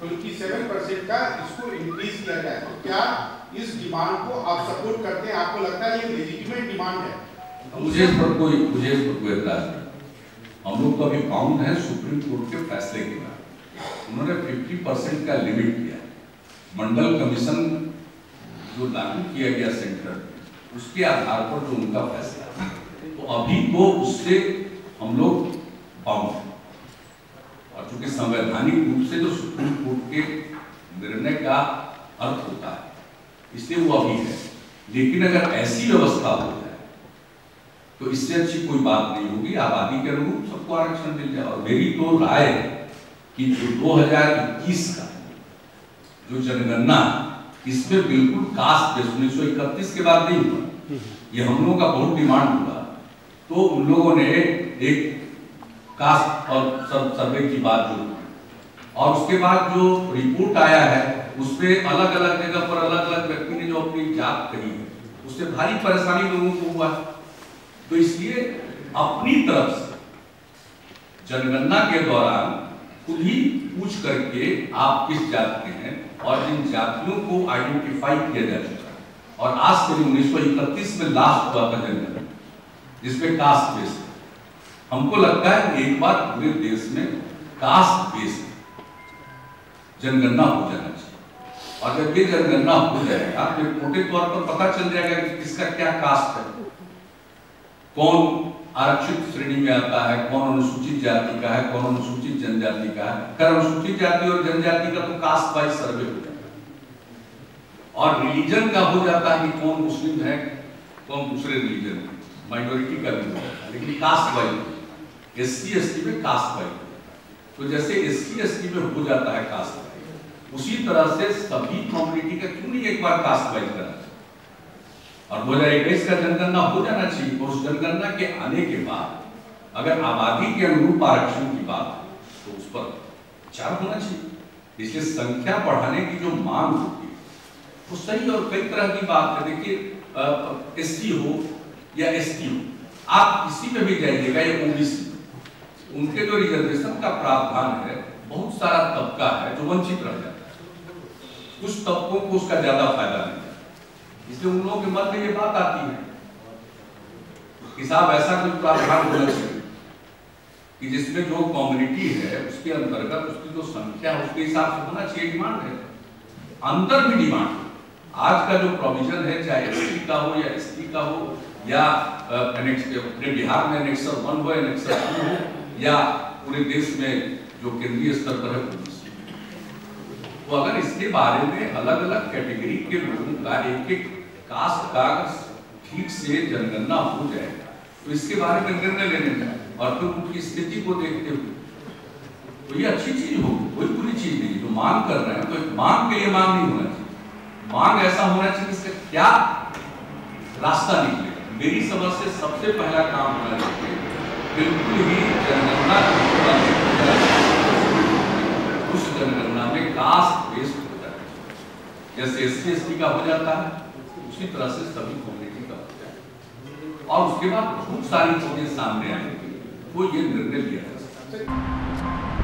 27% का इसको इंक्रीज किया जाए, तो क्या इस डिमांड को आप सपोर्ट करते हैं? आपको लगता है ये लेजिटिमेट डिमांड है? मुझे इस पर कोई एतराज नहीं। हम लोग तो अभी बाउंड हैं सुप्रीम कोर्ट के फैसले के बाद। उन्होंने 50% का लिमिट किया। मंडल कमीशन जो लागू किया गया सेंटर, उसके आधार पर जो उनका फैसला, तो अभी तो उससे हम लोग बाउंड हैं। और चूंकि संवैधानिक रूप से जो सुप्रीम कोर्ट के निर्णय का अर्थ होता है, इसलिए वो अभी है। लेकिन अगर ऐसी व्यवस्था हो जाए तो इससे अच्छी कोई बात नहीं होगी। आबादी के अनुरूप सबको आरक्षण मिल जाए। और मेरी तो राय है कि जो 2021 का जो जनगणना, इसमें बिल्कुल कास्ट बेस 1931 के बाद नहीं हुआ, ये हम लोगों का बहुत डिमांड हुआ, तो उन लोगों ने एक कास्ट और सर्वे की बात जो, और उसके बाद जो रिपोर्ट आया है उसमें अलग अलग जगह पर अलग अलग व्यक्ति ने जो अपनी जात कही है, उससे भारी परेशानी लोगों को हुआ। तो इसलिए अपनी तरफ से जनगणना के दौरान खुद ही पूछ करके आप किस जात के हैं, और जिन जातियों को आइडेंटिफाई किया जा चुका है, और आज से 1931 में लास्ट हुआ था जनगणना जिसमें कास्ट बेस है। हमको लगता है एक बार पूरे देश में कास्ट बेस जनगणना हो जाना चाहिए। और जब ये जनगणना हो जाएगा तो मोटे तौर पर पता चल जाएगा कि किसका क्या कास्ट है, कौन आरक्षित श्रेणी में आता है, कौन अनुसूचित जाति का है, कौन अनुसूचित जनजाति का है। अगर अनुसूचित जाति और जनजाति का तो कास्ट वाइज सर्वे हो जाता है, और रिलीजन का हो जाता है कि कौन मुस्लिम है, कौन दूसरे रिलीजन है, माइनॉरिटी का भी होता है। लेकिन कास्ट वाइज SC ST में कास्ट वाइज, तो जैसे SC ST में हो जाता है कास्ट वाइज, उसी तरह से सभी कम्युनिटी का क्यों नहीं एक बार कास्ट वाइज करा। और 2021 का जनगणना हो जाना चाहिए। और उस जनगणना के आने के बाद अगर आबादी के अनुरूप आरक्षण की बात है तो उस पर विचार होना चाहिए। इसलिए संख्या बढ़ाने की जो मांग होती है वो सही, और कई तरह की बात है। देखिए SC हो या ST हो, आप किसी में भी जाइएगा, या OBC, उनके जो रिजर्वेशन का प्रावधान है, बहुत सारा तबका है जो वंचित रह जाता है, कुछ तबकों को उसका ज्यादा फायदा नहीं, इसलिए उन लोगों के मन में ये बात आती है कि साहब ऐसा कोई प्रावधान होना चाहिए कि जिसमें जो कम्युनिटी है उसके अंतर्गत उसकी जो संख्या है उसके हिसाब से होना चाहिए। डिमांड है, अंदर भी डिमांड। आज का जो प्रोविजन है, चाहे SC का हो या ST का हो, या अपने बिहार में एनेक्सर 1 हो, एनेक्सर 2 हो, या पूरे देश में जो केंद्रीय स्तर पर है, तो अगर इसके बारे में अलग अलग कैटेगरी के लोगों का एक एक कास्ट का ठीक से जनगणना हो जाएगा तो इसके बारे में निर्णय लेने का, और फिर उनकी स्थिति को देखते हुए तो ये अच्छी चीज होगी, कोई बुरी चीज नहीं। जो मांग कर रहे हैं तो एक मांग के लिए मांग नहीं होना चाहिए, मांग ऐसा होना चाहिए इसका क्या रास्ता निकलेगा। मेरी समझ से सबसे पहला काम होना चाहिए बिल्कुल ही जनगणना उस जनगणना में कास्ट बेस्ड हो जाए, जैसे SC ST का हो जाता है उसी तरह से सभी कम्युनिटी का हो जाए, और उसके बाद बहुत सारी चीजें सामने आएंगी, वो ये निर्णय लिया जा सकता है।